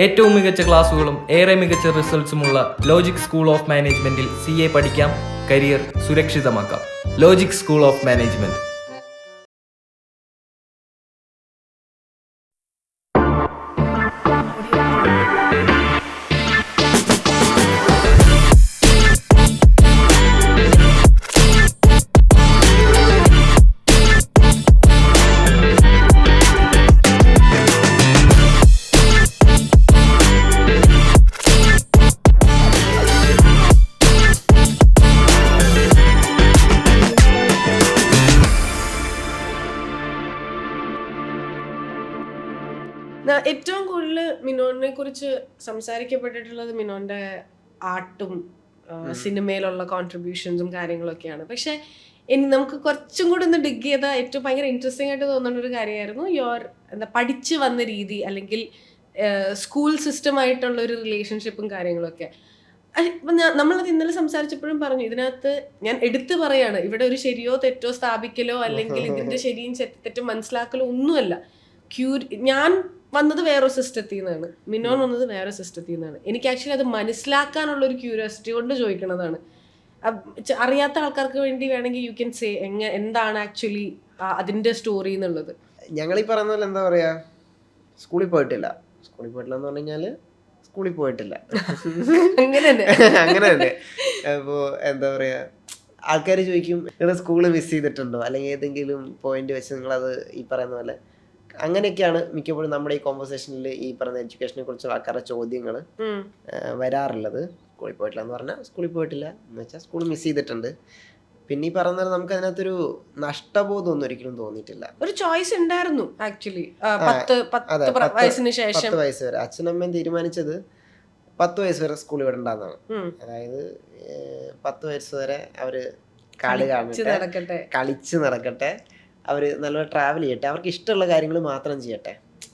ഏറ്റവും മികച്ച ക്ലാസുകളും ഏറെ മികച്ച റിസൾട്ട്സുമുള്ള ലോജിക് സ്കൂൾ ഓഫ് മാനേജ്മെന്റിൽ CA പഠിക്കാം, കരിയർ സുരക്ഷിതമാക്കാം. Logic school of management. ഏറ്റവും കൂടുതൽ മിനോനെ കുറിച്ച് സംസാരിക്കപ്പെട്ടിട്ടുള്ളത് മിനോന്റെ ആർട്ടും സിനിമയിലുള്ള കോൺട്രിബ്യൂഷൻസും കാര്യങ്ങളൊക്കെയാണ്. പക്ഷെ ഇനി നമുക്ക് കുറച്ചും കൂടി ഒന്ന് ഡിഗ് ചെയ്ത ഏറ്റവും ഭയങ്കര ഇൻട്രസ്റ്റിംഗ് ആയിട്ട് തോന്നുന്ന ഒരു കാര്യമായിരുന്നു പഠിച്ചു വന്ന രീതി, അല്ലെങ്കിൽ സ്കൂൾ സിസ്റ്റമായിട്ടുള്ള ഒരു റിലേഷൻഷിപ്പും കാര്യങ്ങളൊക്കെ. ഇപ്പം നമ്മളത് ഇന്നലെ സംസാരിച്ചപ്പോഴും പറഞ്ഞു, ഇതിനകത്ത് ഞാൻ എടുത്തു പറയാണ്, ഇവിടെ ഒരു ശരിയോ തെറ്റോ സ്ഥാപിക്കലോ അല്ലെങ്കിൽ ഇതിന്റെ ശരിയും തെറ്റും മനസ്സിലാക്കലോ ഒന്നുമല്ല. ഞാൻ വന്നത് വേറൊരു സിസ്റ്റത്തിൽ നിന്നാണ്, മിനോൻ വന്നത് വേറെ സിസ്റ്റത്തിൽ നിന്നാണ്. എനിക്ക് ആക്ച്വലി അത് മനസ്സിലാക്കാനുള്ള ഒരു ക്യൂരിയോസിറ്റി കൊണ്ട് ചോദിക്കണതാണ്. അറിയാത്ത ആൾക്കാർക്ക് വേണ്ടി വേണമെങ്കിൽ യു ക്യാൻ സേ എന്താണ് ആക്ച്വലി അതിന്റെ സ്റ്റോറി എന്നുള്ളത്. ഞങ്ങൾ ഈ പറയുന്ന പോലെ എന്താ പറയാ, സ്കൂളിൽ പോയിട്ടില്ല എന്ന് പറഞ്ഞു കഴിഞ്ഞാല് സ്കൂളിൽ പോയിട്ടില്ല, അങ്ങനെ തന്നെ. അപ്പോൾ എന്താ പറയാ, ആൾക്കാർ ചോദിക്കും നിങ്ങൾ സ്കൂള് മിസ് ചെയ്തിട്ടുണ്ടോ, അല്ലെങ്കിൽ ഏതെങ്കിലും പോയിന്റ് വെച്ച് നിങ്ങളത് ഈ പറയുന്ന പോലെ, അങ്ങനെയൊക്കെയാണ് മിക്കപ്പോഴും നമ്മുടെ ഈ കോൺവെർസേഷനിൽ ഈ പറയുന്ന എഡ്യൂക്കേഷനെ കുറിച്ചുള്ള ആൾക്കാരുടെ ചോദ്യങ്ങൾ വരാറുള്ളത്. സ്കൂളിൽ പോയിട്ടില്ല എന്ന് പറഞ്ഞാൽ സ്കൂളിൽ പോയിട്ടില്ല എന്ന് വെച്ചാൽ സ്കൂൾ മിസ് ചെയ്തിട്ടുണ്ട്. പിന്നെ ഈ പറഞ്ഞാൽ നമുക്ക് അതിനകത്തൊരു നഷ്ടബോധം ഒന്നും ഒരിക്കലും തോന്നിയിട്ടില്ല. ഒരു ചോയ്സ് ഉണ്ടായിരുന്നു ആക്ച്വലി. 10 വയസ്സിന് ശേഷം 10 വയസ്സ് വരെ അച്ഛനമ്മയും തീരുമാനിച്ചത് 10 വയസ്സ് വരെ സ്കൂളിൽ വിടണ്ടെന്നാണ്. അതായത് 10 വയസ്സ് വരെ അവര് കാട് കാണട്ടെ, കളിച്ച് നടക്കട്ടെ, അവർ നല്ലപോലെ ട്രാവൽ ചെയ്യട്ടെ, അവർക്ക് ഇഷ്ടമുള്ള കാര്യങ്ങൾ മാത്രം ചെയ്യട്ടെ,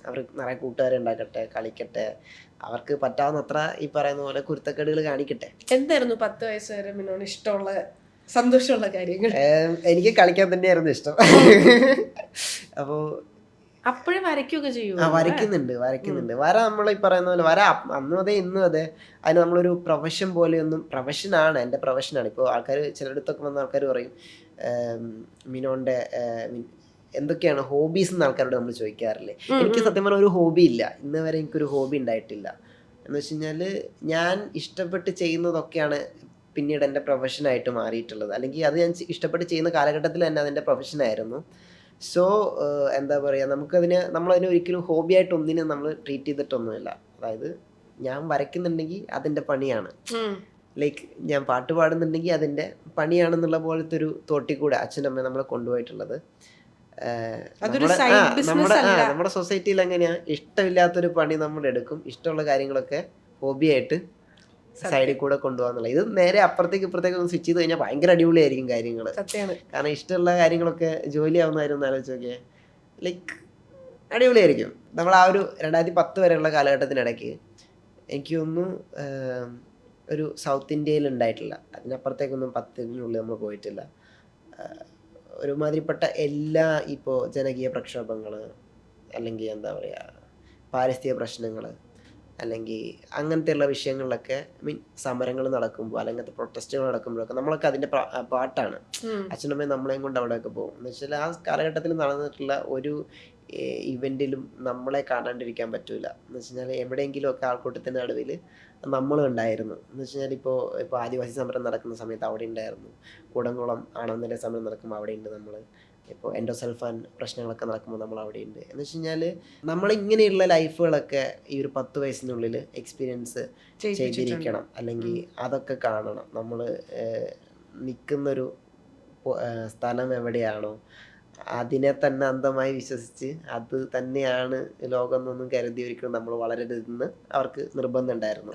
അവർ നിറയെ കൂട്ടുകാരെ ഉണ്ടാക്കട്ടെ, കളിക്കട്ടെ, അവർക്ക് പറ്റാവുന്നത്ര ഈ പറയുന്ന പോലെ കുരുത്തക്കേടുകൾ കാണിക്കട്ടെ. എന്തായിരുന്നു 10 വയസ്സ് വരെ മിനോന് ഇഷ്ടമുള്ള സന്തോഷമുള്ള കാര്യങ്ങൾ? എനിക്ക് കളിക്കാൻ തന്നെയായിരുന്നു ഇഷ്ടം. അപ്പോൾ അപ്പോഴും വരയ്ക്കുകയൊക്കെ ചെയ്യും. വരയ്ക്കുന്നുണ്ട്. വര നമ്മൾ ഈ പറയുന്ന പോലെ വര അന്നും അതെ ഇന്നും അതെ. അതിന് നമ്മളൊരു പ്രൊഫഷൻ പോലെയൊന്നും, പ്രൊഫഷനാണ്, എൻ്റെ പ്രൊഫഷനാണ്. ഇപ്പോൾ ആൾക്കാർ ചിലയിടത്തൊക്കെ വന്ന ആൾക്കാർ പറയും മിനോന്റെ എന്തൊക്കെയാണ് ഹോബീസ് എന്ന് ആൾക്കാരോട് നമ്മൾ ചോദിക്കാറില്ലേ. എനിക്ക് സത്യം പറഞ്ഞാൽ ഒരു ഹോബി ഇല്ല, ഇന്ന് വരെ എനിക്കൊരു ഹോബി ഉണ്ടായിട്ടില്ല. എന്ന് വെച്ച് കഴിഞ്ഞാൽ ഞാൻ ഇഷ്ടപ്പെട്ട് ചെയ്യുന്നതൊക്കെയാണ് പിന്നീട് എൻ്റെ പ്രൊഫഷനായിട്ട് മാറിയിട്ടുള്ളത്. അല്ലെങ്കിൽ അത് ഞാൻ ഇഷ്ടപ്പെട്ട് ചെയ്യുന്ന കാലഘട്ടത്തിൽ തന്നെ അതെൻ്റെ പ്രൊഫഷനായിരുന്നു. സോ എന്താ പറയുക, നമ്മളതിനെ ഒരിക്കലും ഹോബിയായിട്ട് ഒന്നിനും നമ്മൾ ട്രീറ്റ് ചെയ്തിട്ടൊന്നുമില്ല. അതായത് ഞാൻ വരയ്ക്കുന്നുണ്ടെങ്കിൽ അതിൻ്റെ പണിയാണ്, ലൈക്ക് ഞാൻ പാട്ട് പാടുന്നുണ്ടെങ്കിൽ അതിൻ്റെ പണിയാണെന്നുള്ള പോലത്തെ ഒരു തോട്ടിൽ കൂടെ അച്ഛനമ്മ നമ്മളെ കൊണ്ടുപോയിട്ടുള്ളത്. നമ്മുടെ സൊസൈറ്റിയിൽ അങ്ങനെയാ, ഇഷ്ടമില്ലാത്തൊരു പണി നമ്മൾ എടുക്കും, ഇഷ്ടമുള്ള കാര്യങ്ങളൊക്കെ ഹോബിയായിട്ട് സൈഡിൽ കൂടെ കൊണ്ടുപോകാന്നുള്ളത്. ഇത് നേരെ അപ്പുറത്തേക്ക് ഇപ്പുറത്തേക്ക് ഒന്ന് സ്വിച്ച് ചെയ്ത് കഴിഞ്ഞാൽ ഭയങ്കര അടിപൊളിയായിരിക്കും കാര്യങ്ങൾ. കാരണം ഇഷ്ടമുള്ള കാര്യങ്ങളൊക്കെ ജോലിയാവുന്ന കാര്യം ഒന്ന് ആലോചിച്ച് നോക്കിയേ, ലൈക്ക് അടിപൊളിയായിരിക്കും. നമ്മൾ ആ ഒരു 2010 വരെയുള്ള കാലഘട്ടത്തിനിടയ്ക്ക് എനിക്ക് തോന്നുന്നു ഒരു സൗത്ത് ഇന്ത്യയിൽ ഉണ്ടായിട്ടില്ല, അതിനപ്പുറത്തേക്കൊന്നും 10-നുള്ളിൽ നമ്മൾ പോയിട്ടില്ല. ഒരുമാതിരിപ്പെട്ട എല്ലാ ഇപ്പോൾ ജനകീയ പ്രക്ഷോഭങ്ങൾ, അല്ലെങ്കിൽ എന്താ പറയുക പാരിസ്ഥിതിക പ്രശ്നങ്ങൾ, അല്ലെങ്കിൽ അങ്ങനത്തെയുള്ള വിഷയങ്ങളിലൊക്കെ സമരങ്ങൾ നടക്കുമ്പോൾ അല്ലെങ്കിൽ പ്രൊട്ടസ്റ്റുകൾ നടക്കുമ്പോഴൊക്കെ നമ്മളൊക്കെ അതിൻ്റെ പാട്ടാണ്. അച്ഛനമ്മയും നമ്മളെയും കൊണ്ട് അവിടെയൊക്കെ പോകും. എന്ന് വെച്ചാൽ ആ കാലഘട്ടത്തിൽ നടന്നിട്ടുള്ള ഒരു ഇവൻറ്റിലും നമ്മളെ കാണാണ്ടിരിക്കാൻ പറ്റൂല. എന്ന് വെച്ച് കഴിഞ്ഞാൽ എവിടെയെങ്കിലും ഒക്കെ ആൾക്കൂട്ടത്തിൻ്റെ നടുവിൽ നമ്മളും ഉണ്ടായിരുന്നു. എന്ന് വെച്ച് കഴിഞ്ഞാൽ ഇപ്പോൾ ആദിവാസി സമരം നടക്കുന്ന സമയത്ത് അവിടെ ഉണ്ടായിരുന്നു, കൂടംകുളം ആണവനില സമരം നടക്കുമ്പോൾ അവിടെയുണ്ട് നമ്മൾ, ഇപ്പോൾ എൻഡോസൾഫാൻ പ്രശ്നങ്ങളൊക്കെ നടക്കുമ്പോൾ നമ്മൾ അവിടെയുണ്ട്. എന്ന് വെച്ച് കഴിഞ്ഞാൽ നമ്മളിങ്ങനെയുള്ള ലൈഫുകളൊക്കെ ഈ ഒരു 10 വയസ്സിനുള്ളിൽ എക്സ്പീരിയൻസ് ചെയ്തിരിക്കണം, അല്ലെങ്കിൽ അതൊക്കെ കാണണം. നമ്മൾ നിൽക്കുന്നൊരു സ്ഥലം എവിടെയാണോ അതിനെ തന്നെ അന്ധമായി വിശ്വസിച്ച് അത് തന്നെയാണ് ലോകം എന്നൊന്നും കരുതി ഒരിക്കലും നമ്മൾ വളരരുതെന്ന് അവർക്ക് നിർബന്ധം ഉണ്ടായിരുന്നു.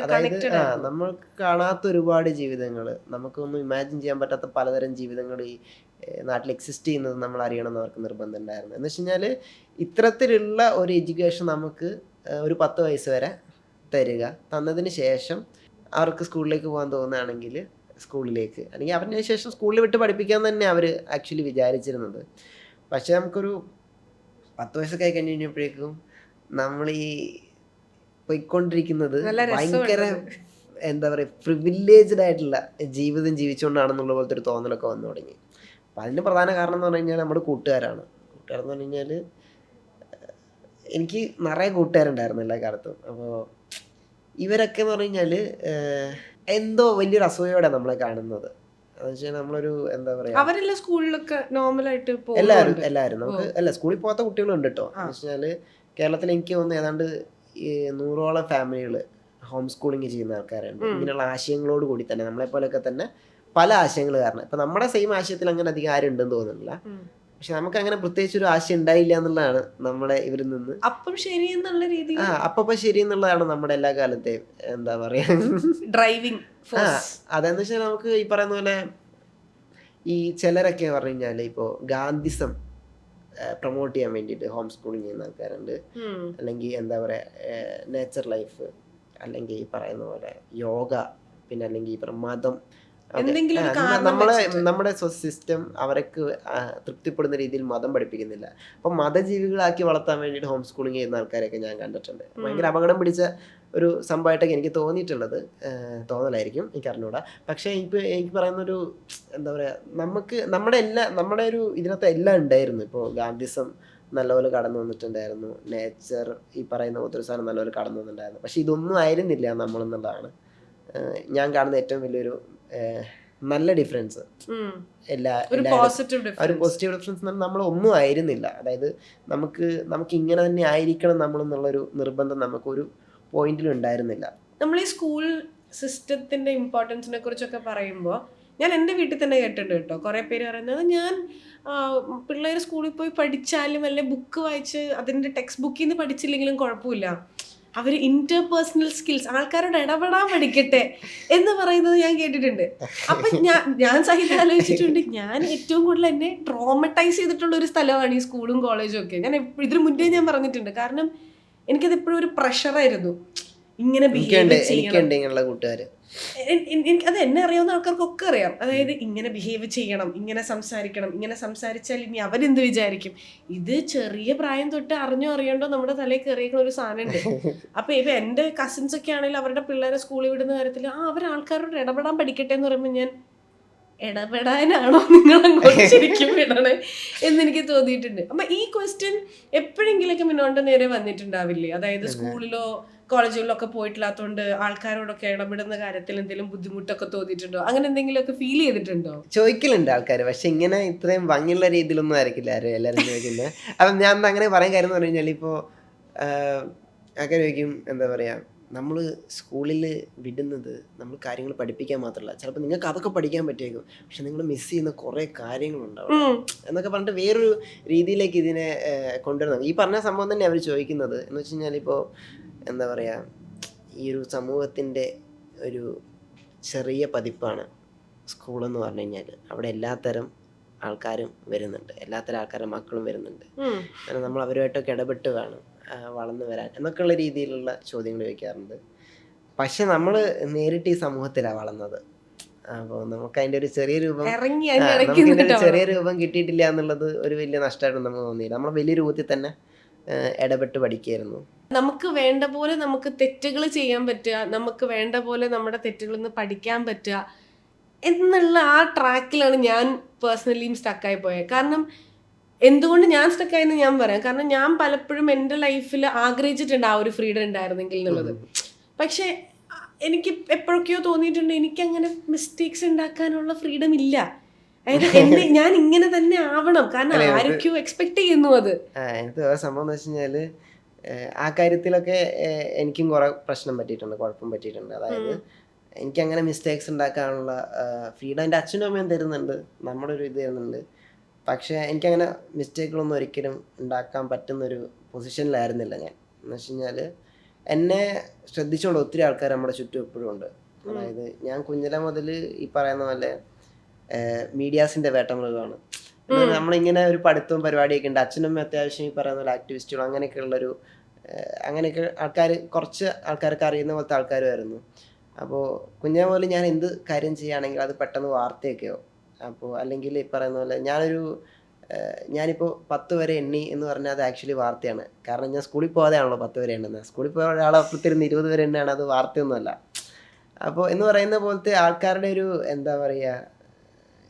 അതായത് നമ്മൾക്ക് കാണാത്ത ഒരുപാട് ജീവിതങ്ങൾ, നമുക്കൊന്നും ഇമാജിൻ ചെയ്യാൻ പറ്റാത്ത പലതരം ജീവിതങ്ങൾ ഈ നാട്ടിൽ എക്സിസ്റ്റ് ചെയ്യുന്നത് നമ്മൾ അറിയണമെന്ന് അവർക്ക് നിർബന്ധം ഉണ്ടായിരുന്നു. എന്ന് വെച്ച് കഴിഞ്ഞാൽ ഇത്തരത്തിലുള്ള ഒരു എഡ്യൂക്കേഷൻ നമുക്ക് ഒരു 10 വയസ്സ് വരെ തരിക, തന്നതിന് ശേഷം അവർക്ക് സ്കൂളിലേക്ക് പോകാൻ തോന്നുകയാണെങ്കിൽ സ്കൂളിലേക്ക്, അല്ലെങ്കിൽ അവരുടെ ശേഷം സ്കൂളിൽ വിട്ട് പഠിപ്പിക്കാൻ തന്നെ അവർ ആക്ച്വലി വിചാരിച്ചിരുന്നത്. പക്ഷേ നമുക്കൊരു 10 വയസ്സൊക്കെ ആയി കഴിഞ്ഞ് കഴിഞ്ഞപ്പോഴേക്കും നമ്മൾ ഈ പോയിക്കൊണ്ടിരിക്കുന്നത് നല്ല ഭയങ്കര രസമുണ്ട്. എന്താ പറയുക പ്രിവിലേജ്ഡ് ആയിട്ടുള്ള ജീവിതം ജീവിച്ചുകൊണ്ടാണെന്നുള്ള പോലത്തെ ഒരു തോന്നലൊക്കെ വന്നു തുടങ്ങി. അപ്പം അതിന് പ്രധാന കാരണം എന്ന് പറഞ്ഞു കഴിഞ്ഞാൽ നമ്മുടെ കൂട്ടുകാരാണ്. കൂട്ടുകാരെന്ന് പറഞ്ഞു കഴിഞ്ഞാൽ എനിക്ക് നിറയെ കൂട്ടുകാരുണ്ടായിരുന്നു എല്ലാ കാലത്തും. അപ്പോൾ ഇവരൊക്കെ എന്ന് പറഞ്ഞു കഴിഞ്ഞാൽ എന്തോ വലിയൊരു അസൂയോടെ നമ്മളെ കാണുന്നത്. എന്ന് വെച്ചാൽ നമ്മളൊരു എന്താ പറയുക, അവരെല്ലാം സ്കൂളിലൊക്കെ നോർമലായിട്ട് എല്ലാവരും നമുക്ക് അല്ല സ്കൂളിൽ പോകാത്ത കുട്ടികളുണ്ട് കേട്ടോ. എന്ന് വെച്ചാൽ കേരളത്തിൽ എനിക്ക് തോന്നുന്നു ഏതാണ്ട് 100ഓളം ഫാമിലികൾ ഹോം സ്കൂളിങ് ചെയ്യുന്ന ആൾക്കാരുണ്ട്. ഇങ്ങനെയുള്ള ആശയങ്ങളോട് കൂടി തന്നെ നമ്മളെപ്പോലൊക്കെ തന്നെ പല ആശയങ്ങൾ കാരണം. ഇപ്പം നമ്മുടെ സെയിം ആശയത്തിൽ അങ്ങനെ അധികം ആരും ഉണ്ടെന്ന് തോന്നുന്നില്ല. പക്ഷെ നമുക്ക് അങ്ങനെ പ്രത്യേകിച്ച് ഒരു ആശയം ഉണ്ടായില്ല എന്നുള്ളതാണ് നമ്മളെ ഇവരിൽ നിന്ന് അപ്പം ശരി എന്നുള്ള രീതിയിൽ അപ്പൊ ശരി എന്നുള്ളതാണ് നമ്മുടെ എല്ലാ കാലത്തെയും എന്താ പറയാ ഡ്രൈവിംഗ്. അതെന്ന് വെച്ചാൽ നമുക്ക് ഈ പറയുന്ന പോലെ ഈ ചിലരൊക്കെ പറഞ്ഞു കഴിഞ്ഞാൽ ഇപ്പോൾ ഗാന്ധിസം പ്രൊമോട്ട് ചെയ്യാൻ വേണ്ടിയിട്ട് ഹോം സ്കൂളിങ് ചെയ്യുന്ന ആൾക്കാരുണ്ട്. അല്ലെങ്കിൽ എന്താ പറയുക നേച്ചർ ലൈഫ്, അല്ലെങ്കിൽ ഈ പറയുന്ന പോലെ യോഗ, പിന്നെ അല്ലെങ്കിൽ ഈ മതം, നമ്മുടെ സിസ്റ്റം അവർക്ക് തൃപ്തിപ്പെടുന്ന രീതിയിൽ മതം പഠിപ്പിക്കുന്നില്ല. അപ്പം മതജീവികളാക്കി വളർത്താൻ വേണ്ടിയിട്ട് ഹോം സ്കൂളിങ് ചെയ്യുന്ന ആൾക്കാരെയൊക്കെ ഞാൻ കണ്ടിട്ടുണ്ട്. ഭയങ്കര അപകടം പിടിച്ച ഒരു സംഭവമായിട്ടൊക്കെ എനിക്ക് തോന്നിയിട്ടുള്ളത്. തോന്നലായിരിക്കും, എനിക്ക് അറിഞ്ഞൂടാ. പക്ഷേ എനിക്ക് പറയുന്നൊരു എന്താ പറയുക, നമ്മുടെ ഒരു ഇതിനകത്ത് എല്ലാം ഉണ്ടായിരുന്നു. ഇപ്പോൾ ഗാന്ധിസം നല്ലപോലെ കടന്നു വന്നിട്ടുണ്ടായിരുന്നു, നേച്ചർ ഈ പറയുന്ന പോലത്തെ സാധനം നല്ലപോലെ കടന്നു വന്നിട്ടുണ്ടായിരുന്നു. പക്ഷെ ഇതൊന്നും ആയിരുന്നില്ല നമ്മളെന്നുള്ളതാണ് ഞാൻ കാണുന്ന ഏറ്റവും വലിയൊരു നല്ല ഡിഫറൻസ്. ഒരു പോസിറ്റീവ് ഡിഫറൻസ് നമ്മൾ ഒന്നും ആയിരുന്നില്ല. അതായത് നമുക്ക് ഇങ്ങനെ തന്നെ ആയിരിക്കണം നമ്മളെന്നുള്ളൊരു നിർബന്ധം നമുക്കൊരു പോയിന്റിലും ഉണ്ടായിരുന്നില്ല. നമ്മൾ ഈ സ്കൂൾ സിസ്റ്റത്തിന്റെ ഇമ്പോർട്ടൻസിനെ കുറിച്ചൊക്കെ പറയുമ്പോൾ ഞാൻ എൻ്റെ വീട്ടിൽ തന്നെ കേട്ടിട്ടുണ്ട് കേട്ടോ. കുറേ പേര് പറയുന്നത് ഞാൻ പിള്ളേർ സ്കൂളിൽ പോയി പഠിച്ചാലും അല്ലെ ബുക്ക് വായിച്ച് അതിൻ്റെ ടെക്സ്റ്റ് ബുക്കിൽ നിന്ന് പഠിച്ചില്ലെങ്കിലും കുഴപ്പമില്ല, അവർ ഇന്റർപേഴ്സണൽ സ്കിൽസ് ആൾക്കാരോട് ഇടപെടാൻ പഠിക്കട്ടെ എന്ന് പറയുന്നത് ഞാൻ കേട്ടിട്ടുണ്ട്. അപ്പം ഞാൻ സഹിതം ആലോചിച്ചിട്ടുണ്ട്, ഞാൻ ഏറ്റവും കൂടുതൽ എന്നെ ട്രോമറ്റൈസ് ചെയ്തിട്ടുള്ള ഒരു സ്ഥലമാണ് ഈ സ്കൂളും കോളേജും ഒക്കെ. ഞാൻ ഇതിനു മുന്നേ ഞാൻ പറഞ്ഞിട്ടുണ്ട്. കാരണം എനിക്കത് എപ്പോഴും ഒരു പ്രഷറായിരുന്നു, ഇങ്ങനെ ബിഹേവ് ചെയ്യണം. കൂട്ടുകാര് അത് എന്നെ അറിയാവുന്ന ആൾക്കാർക്കൊക്കെ അറിയാം. അതായത് ഇങ്ങനെ ബിഹേവ് ചെയ്യണം, ഇങ്ങനെ സംസാരിക്കണം, ഇങ്ങനെ സംസാരിച്ചാൽ ഇനി അവരെന്ത് വിചാരിക്കും. ഇത് ചെറിയ പ്രായം തൊട്ട് അറിയാണ്ടോ നമ്മുടെ തലയിൽ കയറിയേക്കുന്ന ഒരു സാധനമുണ്ട്. അപ്പൊ ഇപ്പൊ എൻ്റെ കസിൻസ് ഒക്കെ ആണെങ്കിൽ അവരുടെ പിള്ളേരെ സ്കൂളിൽ വിടുന്ന കാര്യത്തിൽ അവർ ആൾക്കാരോട് ഇടപെടാൻ പഠിക്കട്ടെ എന്ന് പറയുമ്പോൾ ഞാൻ ഇടപെടാനാണോ നിങ്ങൾ അങ്ങോട്ട് ശരിക്കും വിടണേ എന്നെനിക്ക് തോന്നിയിട്ടുണ്ട്. അപ്പൊ ഈ ക്വസ്റ്റ്യൻ എപ്പോഴെങ്കിലൊക്കെ മുന്നോട്ട് നേരെ വന്നിട്ടുണ്ടാവില്ലേ? അതായത് സ്കൂളിലോ കോളേജുകളിലൊക്കെ പോയിട്ടില്ലാത്തതുകൊണ്ട് ആൾക്കാരോടൊക്കെ ഇടപെടുന്ന കാര്യത്തിൽ എന്തെങ്കിലും ബുദ്ധിമുട്ടൊക്കെ തോന്നിയിട്ടുണ്ടോ? അങ്ങനെ എന്തെങ്കിലുമൊക്കെ ഫീൽ ചെയ്തിട്ടുണ്ടോ? ചോദിക്കലുണ്ട് ആൾക്കാർ, പക്ഷെ ഇങ്ങനെ ഇത്രയും ഭംഗിയുള്ള രീതിയിലൊന്നും ആയിരിക്കില്ല എല്ലാവരും ചോദിക്കുന്നത്. അപ്പം ഞാൻ അങ്ങനെ പറയാൻ കാര്യം എന്ന് പറഞ്ഞു കഴിഞ്ഞാൽ ഇപ്പോൾ ആൾക്കാർ ചോദിക്കും എന്താ പറയുക, നമ്മൾ സ്കൂളിൽ വിടുന്നത് നമ്മൾ കാര്യങ്ങൾ പഠിപ്പിക്കാൻ മാത്രമല്ല, ചിലപ്പോൾ നിങ്ങൾക്ക് അതൊക്കെ പഠിക്കാൻ പറ്റിയേക്കും, പക്ഷെ നിങ്ങൾ മിസ് ചെയ്യുന്ന കുറേ കാര്യങ്ങളുണ്ടാവും എന്നൊക്കെ പറഞ്ഞിട്ട് വേറൊരു രീതിയിലേക്ക് ഇതിനെ കൊണ്ടുവരുന്നത്. ഈ പറഞ്ഞ സംഭവം തന്നെ അവർ ചോദിക്കുന്നത്. എന്ന് വെച്ച് കഴിഞ്ഞാൽ ഇപ്പോൾ എന്താ പറയുക, ഈ ഒരു സമൂഹത്തിൻ്റെ ഒരു ചെറിയ പതിപ്പാണ് സ്കൂളെന്ന് പറഞ്ഞു കഴിഞ്ഞാൽ. അവിടെ എല്ലാത്തരം ആൾക്കാരും വരുന്നുണ്ട്, എല്ലാത്തരം ആൾക്കാരുടെ മക്കളും വരുന്നുണ്ട്. കാരണം നമ്മൾ അവരുമായിട്ടൊക്കെ ഇടപെട്ട് വേണം വളർന്നു വരാൻ എന്നൊക്കെയുള്ള രീതിയിലുള്ള ചോദ്യങ്ങൾ ചോദിക്കാറുണ്ട്. പക്ഷെ നമ്മൾ നേരിട്ട് ഈ സമൂഹത്തിലാണ് വളർന്നത്. അപ്പോൾ നമുക്ക് അതിൻ്റെ ഒരു ചെറിയ രൂപം കിട്ടിയിട്ടില്ല എന്നുള്ളത് ഒരു വലിയ നഷ്ടമായിട്ട് നമുക്ക് തോന്നിയില്ല. നമ്മൾ വലിയ രൂപത്തിൽ തന്നെ ഇടപെട്ട് പഠിക്കുകയായിരുന്നു. നമുക്ക് വേണ്ട പോലെ നമുക്ക് തെറ്റുകൾ ചെയ്യാൻ പറ്റുക, നമുക്ക് വേണ്ട പോലെ നമ്മുടെ തെറ്റുകളിൽ നിന്ന് പഠിക്കാൻ പറ്റുക എന്നുള്ള ആ ട്രാക്കിലാണ് ഞാൻ പേഴ്സണലിയും സ്റ്റക്കായി പോയത്. കാരണം എന്തുകൊണ്ട് ഞാൻ സ്റ്റക്കായെന്ന് ഞാൻ പറയാം. കാരണം ഞാൻ പലപ്പോഴും എൻ്റെ ലൈഫിൽ ആഗ്രഹിച്ചിട്ടുണ്ട് ആ ഒരു ഫ്രീഡം ഉണ്ടായിരുന്നെങ്കിൽ എന്നുള്ളത്. പക്ഷെ എനിക്ക് എപ്പോഴൊക്കെയോ തോന്നിയിട്ടുണ്ട് എനിക്കങ്ങനെ മിസ്റ്റേക്സ് ഉണ്ടാക്കാനുള്ള ഫ്രീഡം ഇല്ല. അതായത് ഞാൻ ഇങ്ങനെ തന്നെ ആവണം, കാരണം ആരൊക്കെയോ എക്സ്പെക്ട് ചെയ്യുന്നു. അത് എനിക്ക് സംഭവം എന്ന് വെച്ച് കഴിഞ്ഞാൽ ആ കാര്യത്തിലൊക്കെ എനിക്കും കുറെ പ്രശ്നം പറ്റിയിട്ടുണ്ട്, കുഴപ്പം പറ്റിയിട്ടുണ്ട്. അതായത് എനിക്കങ്ങനെ മിസ്റ്റേക്സ് ഉണ്ടാക്കാനുള്ള ഫ്രീഡം എൻ്റെ അച്ഛനും അമ്മയും തരുന്നുണ്ട്, നമ്മുടെ ഒരു ഇത് തരുന്നുണ്ട്. പക്ഷേ എനിക്കങ്ങനെ മിസ്റ്റേക്കുകളൊന്നും ഒരിക്കലും ഉണ്ടാക്കാൻ പറ്റുന്നൊരു പൊസിഷനിലായിരുന്നില്ല ഞാൻ. എന്ന് വെച്ച് കഴിഞ്ഞാൽ എന്നെ ശ്രദ്ധിച്ചുകൊണ്ട് ഒത്തിരി ആൾക്കാർ നമ്മുടെ ചുറ്റും എപ്പോഴും ഉണ്ട്. അതായത് ഞാൻ കുഞ്ഞിലെ മുതൽ ഈ പറയുന്ന പോലെ മീഡിയാസിൻ്റെ വേട്ടമൃഗമാണ്. നമ്മളിങ്ങനെ ഒരു പഠിത്തവും പരിപാടിയൊക്കെ ഉണ്ട്. അച്ഛനും അത്യാവശ്യം ഈ പറയുന്ന പോലെ ആക്ടിവിസ്റ്റുകൾ അങ്ങനെയൊക്കെ കുറച്ച് ആൾക്കാർക്ക് അറിയുന്ന പോലത്തെ ആൾക്കാരുമായിരുന്നു. അപ്പോൾ കുഞ്ഞിലെ മുതൽ ഞാൻ എന്ത് കാര്യം ചെയ്യുകയാണെങ്കിൽ അത് പെട്ടെന്ന് വാർത്തയൊക്കെയോ അപ്പോൾ അല്ലെങ്കിൽ ഈ പറയുന്ന പോലെ ഞാനൊരു ഞാനിപ്പോൾ 10 വരെ എണ്ണി എന്ന് പറഞ്ഞാൽ അത് ആക്ച്വലി വാർത്തയാണ്. കാരണം ഞാൻ സ്കൂളിൽ പോകാതെയാണല്ലോ 10 വരെ എണ്ണുന്നത്. സ്കൂളിൽ പോയ ഒരാളെ അപ്പുറത്തിരുന്ന് 20 വരെ എണ്ണാണ്, അത് വാർത്തയൊന്നുമല്ല. അപ്പോൾ എന്ന് പറയുന്ന പോലത്തെ ആൾക്കാരുടെ ഒരു എന്താ പറയുക,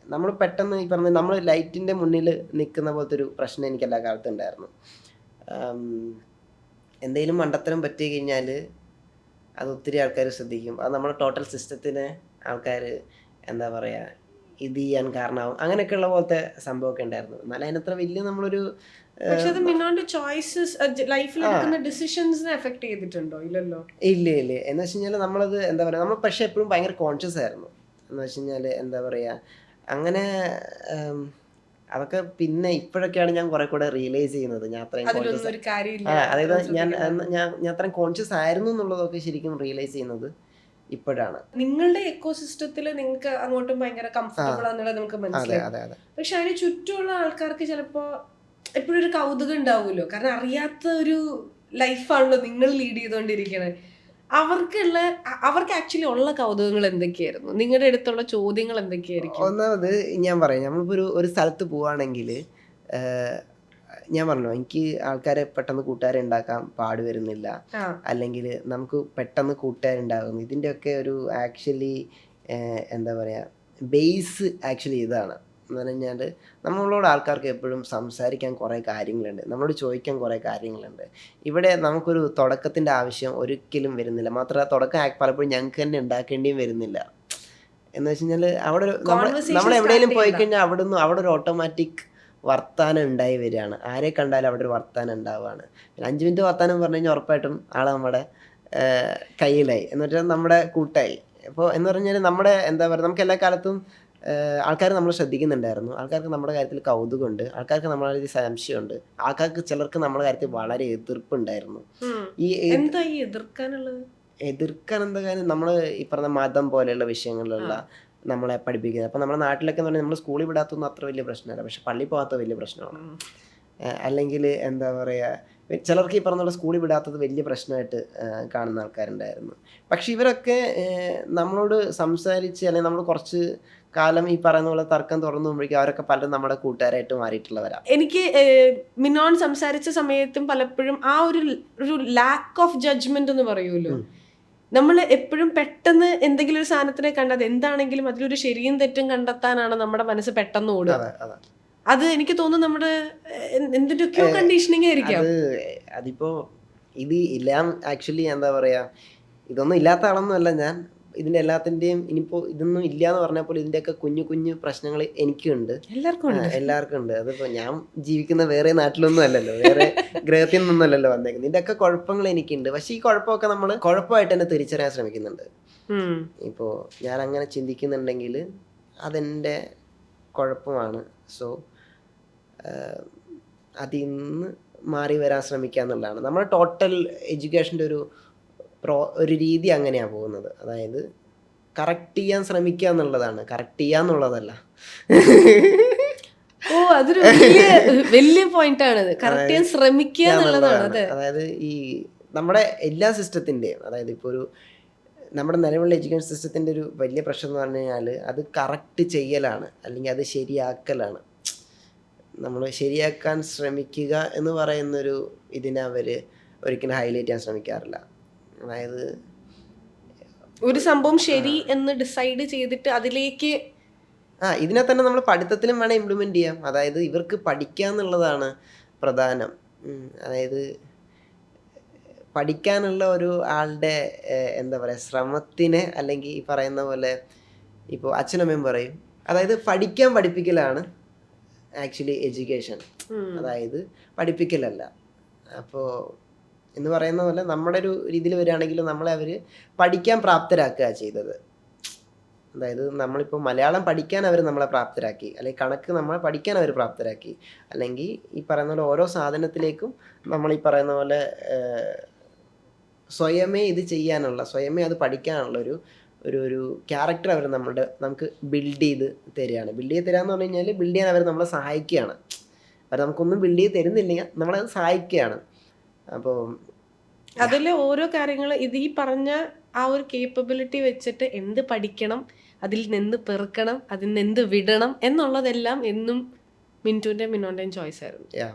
നമ്മൾ പെട്ടെന്ന് ഈ പറഞ്ഞ നമ്മൾ ലൈറ്റിൻ്റെ മുന്നിൽ നിൽക്കുന്ന പോലത്തെ ഒരു പ്രശ്നം എനിക്ക് എല്ലാ കാലത്തും ഉണ്ടായിരുന്നു. എന്തെങ്കിലും മണ്ടത്തരം പറ്റി കഴിഞ്ഞാൽ അത് ഒത്തിരി ആൾക്കാർ ശ്രദ്ധിക്കും. അത് നമ്മുടെ ടോട്ടൽ സിസ്റ്റത്തിന് ആൾക്കാർ എന്താ പറയുക ഇത് ചെയ്യാൻ കാരണമാവും. അങ്ങനെയൊക്കെയുള്ള പോലത്തെ സംഭവമൊക്കെ ഉണ്ടായിരുന്നു. എന്നാലും അതിനത്ര വലിയ നമ്മളൊരു പക്ഷെ അത് മിനോന്റെ ചോയ്സസ് ലൈഫിൽ എടുക്കുന്ന ഡിസിഷൻസിനെ എഫക്ട് ചെയ്തിട്ടുണ്ടോ? ഇല്ലല്ലോ. ഇല്ല എന്ന് വെച്ച് കഴിഞ്ഞാൽ നമ്മളത് എന്താ പറയുക, നമ്മൾ പക്ഷേ എപ്പോഴും ഭയങ്കര കോൺഷ്യസ് ആയിരുന്നു. എന്ന് വെച്ച് കഴിഞ്ഞാൽ എന്താ പറയുക, അങ്ങനെ അതൊക്കെ പിന്നെ ഇപ്പോഴൊക്കെയാണ് ഞാൻ കുറെ കൂടെ റിയലൈസ് ചെയ്യുന്നത്. ഞാൻ അത്രയും കോൺഷ്യസ്, അതായത് ഞാൻ അത്രയും കോൺഷ്യസ് ആയിരുന്നു എന്നുള്ളതൊക്കെ ശരിക്കും റിയലൈസ് ചെയ്യുന്നത് ഇപ്പോഴാണ്. നിങ്ങളുടെ എക്കോസിസ്റ്റത്തിൽ നിങ്ങൾക്ക് അങ്ങോട്ടും ഭയങ്കര കംഫർട്ടബിൾ ആണെന്നുള്ളത് നമുക്ക് മനസ്സിലായി. പക്ഷെ അതിന് ചുറ്റുമുള്ള ആൾക്കാർക്ക് ചിലപ്പോ എപ്പോഴും ഒരു കൗതുകം ഉണ്ടാവുമല്ലോ, കാരണം അറിയാത്ത ഒരു ലൈഫാണല്ലോ നിങ്ങൾ ലീഡ് ചെയ്തുകൊണ്ടിരിക്കണത്. അവർക്ക് ആക്ച്വലി ഉള്ള കൗതുകങ്ങൾ എന്തൊക്കെയായിരുന്നു? നിങ്ങളുടെ അടുത്തുള്ള ചോദ്യങ്ങൾ എന്തൊക്കെയായിരിക്കും? ഒന്നാമത് ഞാൻ പറയാം, നമ്മളിപ്പോൾ ഒരു സ്ഥലത്ത് പോവുകയാണെങ്കിൽ ഞാൻ പറഞ്ഞു എനിക്ക് ആൾക്കാരെ പെട്ടെന്ന് കൂട്ടുകാരെ ഉണ്ടാക്കാൻ പാട് വരുന്നില്ല, അല്ലെങ്കിൽ നമുക്ക് പെട്ടെന്ന് കൂട്ടുകാരുണ്ടാകുന്നു. ഇതിൻ്റെയൊക്കെ ഒരു ആക്ച്വലി എന്താ പറയുക ബേസ് ആക്ച്വലി ഇതാണ്. എന്ന് പറഞ്ഞാൽ നമ്മളോട് ആൾക്കാർക്ക് എപ്പോഴും സംസാരിക്കാൻ കുറേ കാര്യങ്ങളുണ്ട്, നമ്മളോട് ചോദിക്കാൻ കുറേ കാര്യങ്ങളുണ്ട്. ഇവിടെ നമുക്കൊരു തുടക്കത്തിൻ്റെ ആവശ്യം ഒരിക്കലും വരുന്നില്ല. മാത്രമല്ല തുടക്കം പലപ്പോഴും ഞങ്ങൾക്ക് തന്നെ ഉണ്ടാക്കേണ്ടിയും വരുന്നില്ല. എന്ന് വെച്ച് കഴിഞ്ഞാൽ അവിടെ നമ്മൾ എവിടെയെങ്കിലും പോയി കഴിഞ്ഞാൽ അവിടെ ഒരു ഓട്ടോമാറ്റിക് വർത്താനം ഉണ്ടായി വരികയാണ്. ആരെ കണ്ടാലും അവിടെ ഒരു വർത്താനം ഉണ്ടാവുകയാണ്. പിന്നെ 5 മിനിറ്റ് വർത്താനം പറഞ്ഞു കഴിഞ്ഞാൽ ഉറപ്പായിട്ടും ആളെ നമ്മുടെ കയ്യിലായി, എന്ന് വെച്ചാൽ നമ്മുടെ കൂട്ടായി. അപ്പോൾ എന്ന് പറഞ്ഞാൽ നമ്മുടെ എന്താ പറയുക, നമുക്ക് എല്ലാ കാലത്തും ആൾക്കാർ നമ്മൾ ശ്രദ്ധിക്കുന്നുണ്ടായിരുന്നു. ആൾക്കാർക്ക് നമ്മുടെ കാര്യത്തിൽ കൗതുകമുണ്ട്, ആൾക്കാർക്ക് നമ്മളെ കാര്യത്തിൽ സംശയമുണ്ട്, ആൾക്കാർക്ക് ചിലർക്ക് നമ്മുടെ കാര്യത്തിൽ വളരെ എതിർപ്പുണ്ടായിരുന്നു. എതിർക്കാൻ എന്താ കാര്യം, നമ്മൾ ഈ പറഞ്ഞ മതം പോലെയുള്ള വിഷയങ്ങളിലുള്ള നമ്മളെ പഠിപ്പിക്കുന്നത്. അപ്പം നമ്മുടെ നാട്ടിലൊക്കെ എന്ന് പറഞ്ഞാൽ നമ്മൾ സ്കൂളിൽ വിടാത്തൊന്നും അത്ര വലിയ പ്രശ്നമല്ല, പക്ഷെ പള്ളി പോകാത്ത വലിയ പ്രശ്നമാണ്. അല്ലെങ്കിൽ എന്താ പറയുക, ചിലർക്ക് ഈ പറഞ്ഞ സ്കൂളിൽ വിടാത്തത് വലിയ പ്രശ്നമായിട്ട് കാണുന്ന ആൾക്കാരുണ്ടായിരുന്നു. പക്ഷെ ഇവരൊക്കെ നമ്മളോട് സംസാരിച്ച് അല്ലെങ്കിൽ നമ്മൾ കുറച്ച് കാലം ഈ പറയുന്ന പോലെ തർക്കം തുറന്നു പോകുമ്പോഴേക്കും അവരൊക്കെ പലരും നമ്മുടെ കൂട്ടുകാരായിട്ട് മാറിയിട്ടുള്ളവരാ. എനിക്ക് മിനോൻ സംസാരിച്ച സമയത്തും പലപ്പോഴും ആ ഒരു ലാക്ക് ഓഫ് ജഡ്ജ്മെന്റ് എന്ന് പറയുമല്ലോ, നമ്മൾ എപ്പോഴും പെട്ടെന്ന് എന്തെങ്കിലും ഒരു സാധനത്തിനെ കണ്ടത് എന്താണെങ്കിലും അതിലൊരു ശരിയും തെറ്റും കണ്ടെത്താനാണ് നമ്മുടെ മനസ്സ് പെട്ടെന്ന് ഓടുക. അത് എനിക്ക് തോന്നുന്നു നമ്മുടെ എന്തിൻ്റെയൊക്കെയോ കണ്ടീഷനിങ് ആയിരിക്കാം. അതിപ്പോ ഇത് എല്ലാം ആക്ച്വലി എന്താ പറയാ, ഇതൊന്നും ഇല്ലാത്ത ആളൊന്നും അല്ല ഞാൻ. ഇതിന്റെ എല്ലാത്തിന്റെയും ഇനിയിപ്പോ ഇതൊന്നും ഇല്ല എന്ന് പറഞ്ഞാൽ പോലും ഇതിന്റെയൊക്കെ കുഞ്ഞു കുഞ്ഞു പ്രശ്നങ്ങൾ എനിക്കുണ്ട്, എല്ലാവർക്കും ഉണ്ട്. അതിപ്പോ ഞാൻ ജീവിക്കുന്ന വേറെ നാട്ടിലൊന്നും അല്ലല്ലോ, വേറെ ഗ്രഹത്തിൽ നിന്നല്ലല്ലോ വന്നേക്കുന്നത്. ഇതിന്റെയൊക്കെ കുഴപ്പങ്ങൾ എനിക്കുണ്ട്. പക്ഷെ ഈ കുഴപ്പമൊക്കെ നമ്മൾ കുഴപ്പമായിട്ട് തന്നെ തിരിച്ചറിയാൻ ശ്രമിക്കുന്നുണ്ട്. ഇപ്പോൾ ഞാൻ അങ്ങനെ ചിന്തിക്കുന്നുണ്ടെങ്കിൽ അതെൻ്റെ കുഴപ്പമാണ്. സോ അതിൽ നിന്ന് മാറി വരാൻ ശ്രമിക്കുക എന്നുള്ളതാണ് നമ്മുടെ ടോട്ടൽ എഡ്യൂക്കേഷൻ്റെ ഒരു രീതി. അങ്ങനെയാണ് പോകുന്നത്. അതായത് കറക്റ്റ് ചെയ്യാൻ ശ്രമിക്കുക എന്നുള്ളതാണ്, കറക്റ്റ് ചെയ്യാന്നുള്ളതല്ല. അതൊരു വലിയ പോയിന്റ് ആണ്, കറക്റ്റ് ചെയ്യാൻ ശ്രമിക്കുക എന്നുള്ളതാണ്. അതായത് ഈ നമ്മുടെ എല്ലാ സിസ്റ്റത്തിൻ്റെയും, അതായത് ഇപ്പോൾ ഒരു നമ്മുടെ നിലവിലുള്ള എഡ്യൂക്കേഷൻ സിസ്റ്റത്തിൻ്റെ ഒരു വലിയ പ്രശ്നം എന്ന് പറഞ്ഞു കഴിഞ്ഞാൽ അത് കറക്റ്റ് ചെയ്യലാണ്, അല്ലെങ്കിൽ അത് ശരിയാക്കലാണ്. നമ്മൾ ശരിയാക്കാൻ ശ്രമിക്കുക എന്ന് പറയുന്നൊരു ഇതിനെ അവർ ഒരിക്കലും ഹൈലൈറ്റ് ചെയ്യാൻ ശ്രമിക്കാറില്ല. അതായത് ഒരു സംഭവം ശരി എന്ന് ഡിസൈഡ് ചെയ്തിട്ട് അതിലേക്ക് ഇതിനെ തന്നെ നമ്മൾ പഠിത്തത്തിലും വേണം ഇംപ്ലിമെന്റ് ചെയ്യാം. അതായത് ഇവർക്ക് പഠിക്കുക എന്നുള്ളതാണ് പ്രധാനം. അതായത് പഠിക്കാനുള്ള ഒരു ആളുടെ എന്താ പറയുക ശ്രമത്തിനെ, അല്ലെങ്കിൽ ഈ പറയുന്ന പോലെ ഇപ്പോൾ അച്ഛനമ്മയും പറയും, അതായത് പഠിപ്പിക്കലാണ് ആക്ച്വലി എഡ്യൂക്കേഷൻ, അതായത് പഠിപ്പിക്കലല്ല. അപ്പോൾ എന്ന് പറയുന്ന പോലെ നമ്മുടെ ഒരു രീതിയിൽ വരികയാണെങ്കിൽ നമ്മളെ അവർ പഠിക്കാൻ പ്രാപ്തരാക്കുക ചെയ്തത്. അതായത് നമ്മളിപ്പോൾ മലയാളം പഠിക്കാൻ അവർ നമ്മളെ പ്രാപ്തരാക്കി, അല്ലെങ്കിൽ കണക്ക് നമ്മളെ പഠിക്കാൻ അവർ പ്രാപ്തരാക്കി, അല്ലെങ്കിൽ ഈ പറയുന്ന പോലെ ഓരോ സാധനത്തിലേക്കും നമ്മൾ ഈ പറയുന്ന പോലെ സ്വയമേ ഇത് ചെയ്യാനുള്ള, സ്വയമേ അത് പഠിക്കാനുള്ള ഒരു ക്യാരക്ടർ അവർ നമുക്ക് ബിൽഡ് ചെയ്ത് തരികയാണ്. ബിൽഡ് ചെയ്ത് തരിക എന്ന് പറഞ്ഞു കഴിഞ്ഞാൽ ബിൽഡ് ചെയ്യാൻ അവർ നമ്മളെ സഹായിക്കുകയാണ്. അവർ നമുക്കൊന്നും ബിൽഡ് ചെയ്ത് തരുന്നില്ലെങ്കിൽ നമ്മളത് സഹായിക്കുകയാണ്. അപ്പോൾ അതിൽ ഓരോ കാര്യങ്ങൾ ഇത് ഈ പറഞ്ഞ ആ ഒരു കേപ്പബിലിറ്റി വെച്ചിട്ട് എന്ത് പഠിക്കണം, അതിൽ നിന്ന് പെറുക്കണം, അതിൽ നിന്ന് എന്ത് വിടണം എന്നുള്ളതെല്ലാം എന്നും മിന്റുവിന്റെ മിനോന്റെയും ചോയ്സ് ആയിരുന്നു. യാ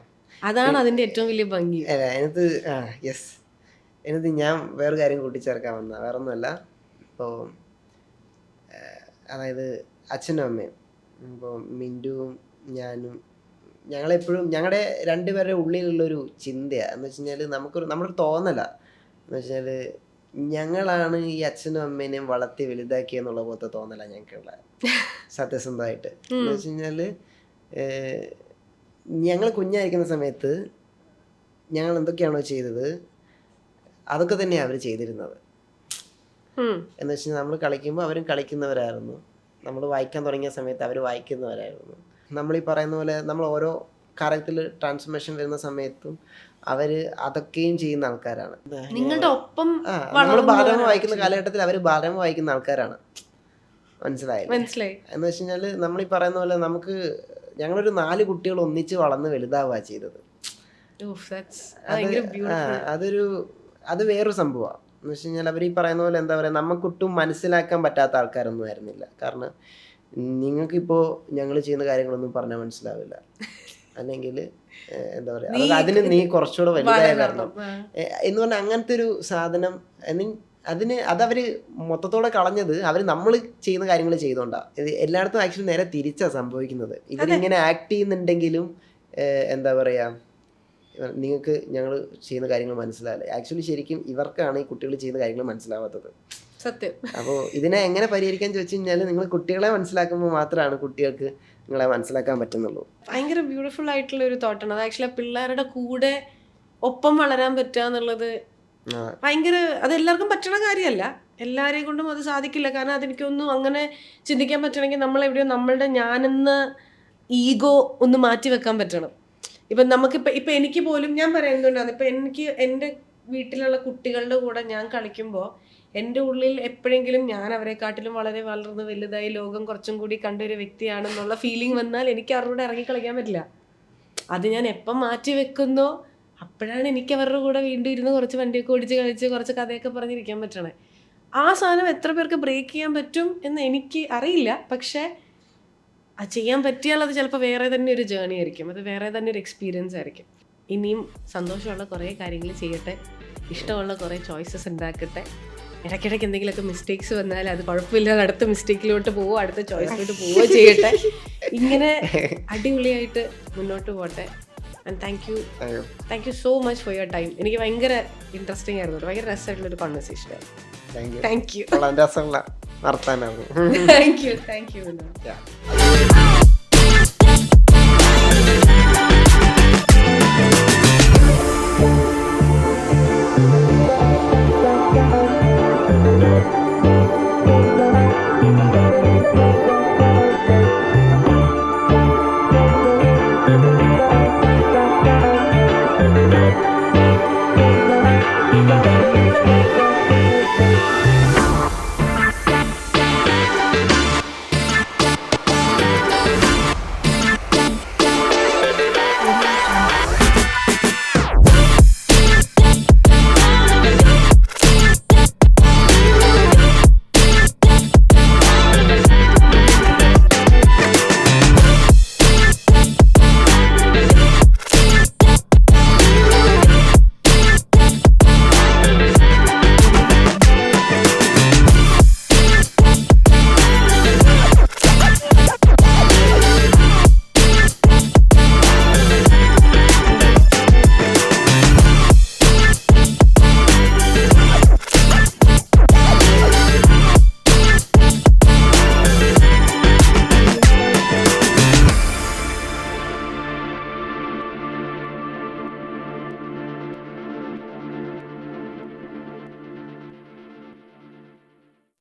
അതാണ് അതിന്റെ ഏറ്റവും വലിയ ഭംഗി. അല്ല അതിനകത്ത് യെസ് അതിനകത്ത് ഞാൻ വേറെ കാര്യം കൂട്ടിച്ചേർക്കാൻ വന്ന വേറെ ഒന്നുമല്ല. ഇപ്പോൾ അതായത് അച്ഛനും അമ്മയും ഇപ്പോൾ മിൻറ്റുവും ഞാനും ഞങ്ങളെപ്പോഴും ഞങ്ങളുടെ രണ്ടുപേരുടെ ഉള്ളിലുള്ളൊരു ചിന്തയാണ് എന്ന് വെച്ച് കഴിഞ്ഞാൽ നമ്മുടെ തോന്നല എന്ന് വെച്ചാൽ ഞങ്ങളാണ് ഈ അച്ഛനും അമ്മേനെയും വളർത്തി വലുതാക്കിയെന്നുള്ള പോലത്തെ തോന്നല ഞങ്ങൾക്കുള്ള സത്യസന്ധമായിട്ട്. എന്ന് വെച്ച് കഴിഞ്ഞാൽ ഞങ്ങൾ കുഞ്ഞായിരിക്കുന്ന സമയത്ത് ഞങ്ങൾ എന്തൊക്കെയാണോ ചെയ്തത് അതൊക്കെ തന്നെയാണ് അവർ ചെയ്തിരുന്നത്. എന്ന് വെച്ചാൽ നമ്മൾ കളിക്കുമ്പോൾ അവരും കളിക്കുന്നവരായിരുന്നു, നമ്മൾ വായിക്കാൻ തുടങ്ങിയ സമയത്ത് അവർ വായിക്കുന്നവരായിരുന്നു. നമ്മൾ ഈ പറയുന്ന പോലെ നമ്മൾ ഓരോ കാര്യത്തിൽ ട്രാൻസ്ഫോർമേഷൻ വരുന്ന സമയത്തും അവർ അതൊക്കെയും ചെയ്യുന്ന ആൾക്കാരാണ്. നിങ്ങളുടെ ഒപ്പം നമ്മൾ ബാലരമ വായിക്കുന്ന കാലഘട്ടത്തിൽ അവർ ബാലരമ വായിക്കുന്ന ആൾക്കാരാണ്. മനസ്സിലായി. എന്ന് വെച്ച് കഴിഞ്ഞാൽ നമ്മൾ ഈ പറയുന്ന പോലെ നമുക്ക് ഞങ്ങളൊരു 4 കുട്ടികൾ ഒന്നിച്ച് വളർന്ന് വലുതാവുക ചെയ്തത്. അത് വേറൊരു സംഭവമാണ്. എന്ന് വെച്ച് കഴിഞ്ഞാൽ അവർ ഈ പറയുന്ന പോലെ എന്താ പറയുക, നമുക്കൊട്ടും മനസ്സിലാക്കാൻ പറ്റാത്ത ആൾക്കാരൊന്നും ആയിരുന്നില്ല. കാരണം നിങ്ങൾക്കിപ്പോൾ ഞങ്ങൾ ചെയ്യുന്ന കാര്യങ്ങളൊന്നും പറഞ്ഞാൽ മനസ്സിലാവില്ല, അല്ലെങ്കിൽ എന്താ പറയുക അതിന് നീ കുറച്ചുകൂടെ വലുതായി വരണം എന്ന് പറഞ്ഞാൽ അങ്ങനത്തെ ഒരു സാധനം. അതവർ മൊത്തത്തോടെ കളഞ്ഞത് അവർ നമ്മൾ ചെയ്യുന്ന കാര്യങ്ങൾ ചെയ്തോണ്ടാ. എല്ലായിടത്തും ആക്ച്വലി നേരെ തിരിച്ചാണ് സംഭവിക്കുന്നത്. ഇവരിങ്ങനെ ആക്ട് ചെയ്യുന്നുണ്ടെങ്കിലും എന്താ പറയുക നിങ്ങൾക്ക് ഞങ്ങൾ ചെയ്യുന്ന കാര്യങ്ങൾ മനസ്സിലാവില്ല. ആക്ച്വലി ശരിക്കും ഇവർക്കാണ് ഈ കുട്ടികൾ ചെയ്യുന്ന കാര്യങ്ങൾ മനസ്സിലാവാത്തത്. സത്യം. അപ്പോൾ ഇതിനെ എങ്ങനെ പരിഹരിക്കാൻ ചോദിച്ചു കഴിഞ്ഞാൽ നിങ്ങൾ കുട്ടികളെ മനസ്സിലാക്കുമ്പോൾ മാത്രമാണ് കുട്ടികൾക്ക് നിങ്ങളെ മനസ്സിലാക്കാൻ പറ്റുന്നുള്ളൂ. ഭയങ്കര ബ്യൂട്ടിഫുൾ ആയിട്ടുള്ള ഒരു തോട്ടാണ് അത്. ആക്ച്വലി പിള്ളേരുടെ കൂടെ ഒപ്പം വളരാൻ പറ്റുക എന്നുള്ളത് ഭയങ്കര, അത് എല്ലാവർക്കും പറ്റണ കാര്യമല്ല, എല്ലാവരെയും കൊണ്ടും അത് സാധിക്കില്ല. കാരണം അതെനിക്കൊന്നും അങ്ങനെ ചിന്തിക്കാൻ പറ്റണമെങ്കിൽ നമ്മൾ എവിടെയോ നമ്മളുടെ ഞാനെന്ന ഈഗോ ഒന്ന് മാറ്റി വെക്കാൻ പറ്റണം. ഇപ്പം നമുക്കിപ്പോൾ എനിക്ക് പോലും ഞാൻ പറയുന്നതുകൊണ്ടാണ്, ഇപ്പം എനിക്ക് എൻ്റെ വീട്ടിലുള്ള കുട്ടികളുടെ കൂടെ ഞാൻ കളിക്കുമ്പോൾ എൻ്റെ ഉള്ളിൽ എപ്പോഴെങ്കിലും ഞാൻ അവരെക്കാട്ടിലും വളരെ വളർന്ന് വലുതായി ലോകം കുറച്ചും കൂടി കണ്ടൊരു വ്യക്തിയാണെന്നുള്ള ഫീലിംഗ് വന്നാൽ എനിക്ക് അവരുടെ ഇറങ്ങി കളിക്കാൻ പറ്റില്ല. അത് ഞാൻ എപ്പം മാറ്റി വെക്കുന്നോ അപ്പോഴാണ് എനിക്ക് അവരുടെ കൂടെ വീണ്ടും ഇരുന്ന് കുറച്ച് വണ്ടിയൊക്കെ ഓടിച്ച് കളിച്ച് കുറച്ച് കഥയൊക്കെ പറഞ്ഞിരിക്കാൻ പറ്റണേ. ആ സാധനം എത്ര പേർക്ക് ബ്രേക്ക് ചെയ്യാൻ പറ്റും എന്ന് എനിക്ക് അറിയില്ല. പക്ഷേ അത് ചെയ്യാൻ പറ്റിയാൽ അത് ചിലപ്പോൾ വേറെ തന്നെ ഒരു ജേർണി ആയിരിക്കും, അത് വേറെ തന്നെ ഒരു എക്സ്പീരിയൻസ് ആയിരിക്കും. ഇനിയും സന്തോഷമുള്ള കുറേ കാര്യങ്ങൾ ചെയ്യട്ടെ, ഇഷ്ടമുള്ള കുറേ ചോയ്സസ് ഉണ്ടാക്കട്ടെ. ഇടയ്ക്കിടയ്ക്ക് എന്തെങ്കിലുമൊക്കെ മിസ്റ്റേക്സ് വന്നാൽ അത് കുഴപ്പമില്ലാതെ അടുത്ത മിസ്റ്റേക്കിലോട്ട് പോവോ അടുത്ത ചോയ്സിലോട്ട് പോവോ ചെയ്യട്ടെ. ഇങ്ങനെ അടിപൊളിയായിട്ട് മുന്നോട്ട് പോട്ടെ. And thank you so much for your time. എനിക്ക് ഭയങ്കര ഇൻട്രസ്റ്റിംഗ് ആയിരുന്നു, ഭയങ്കര രസമായിട്ടുള്ളൊരു കോൺവെർസേഷൻ ആയിരുന്നു. Thank you. Thank you.